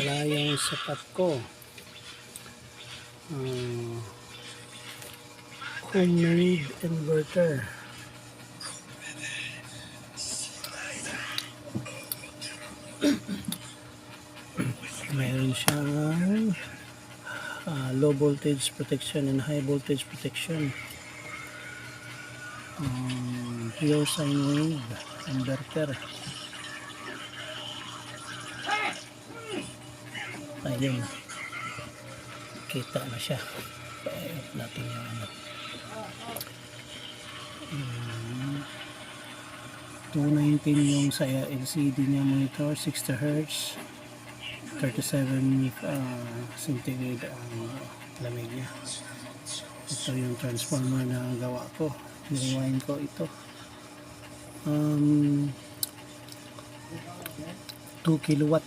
wala yung sapat ko. Homemade inverter. Meron siyang low voltage protection and high voltage protection. Pure sine wave inverter. Ayun, kita na siya. Pa-off natin yung ano. 219 yung sa LCD niya monitor, 60 Hz, 37 centigrade ang lamig niya. Ito yung transformer na gawa ko. Nirewind ko ito. 2 kilowatt,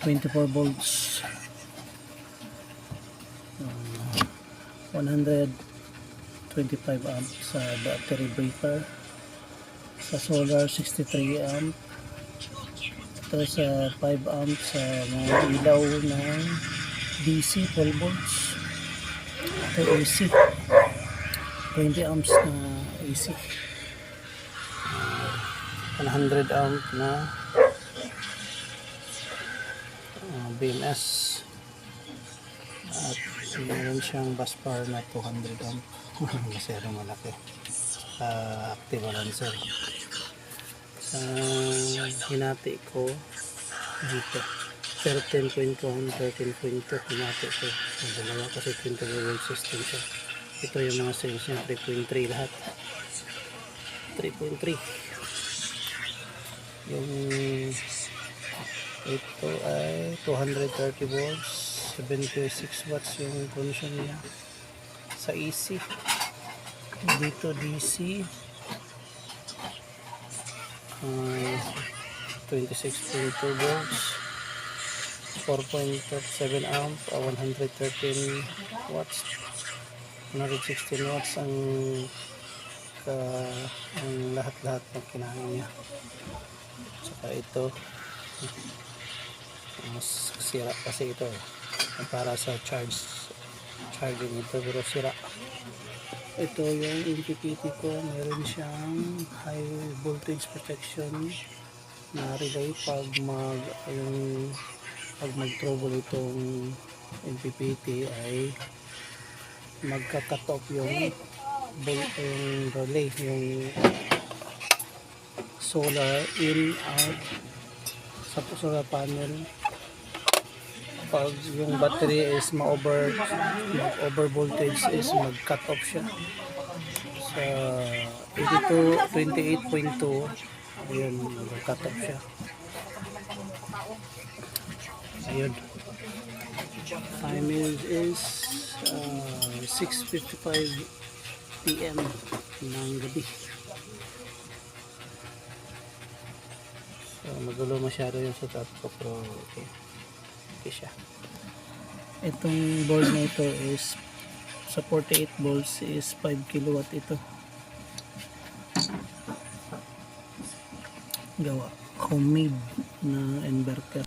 24 volts, 125 amp sa battery breaker, sa solar 63 amp, ito sa 5 amp sa mga ilaw ng DC 12 volts, ito AC 20 amps na AC, 100 amp na BMS, at meron siyang bus bar na 200 amp. Masyadong malaki. Active balancer. Hinati ko dito 13.1, 13.2 hinati ko. Dalawa kasi 20 volt system siya. Ito yung mga sales niya, 3.3 lahat. 3.3. Yung ito ay 230 volts, 76 watts yung consumption niya sa AC. Dito DC 26.2 volts, 4.7 amp, 113 watts, 116 watts ang lahat-lahat ng kinain niya. Saka ito mas sira kasi ito para sa charging ito, pero sira. Ito yung MPPT ko, meron siyang high voltage protection na relay pag mag-trouble itong MPPT ay magka-cut off yung relay, yung solar in out sa solar panel. Pag yung battery is ma-over voltage is mag-cut off siya sa 28.2. ayun, mag-cut off siya. Ayun, time is 6:55 PM ng gabi. So magulo masyado yung setup ko, pero okay siya. Itong board na ito is sa 48 volts is 5 kilowatt ito. Gawa homemade na inverter.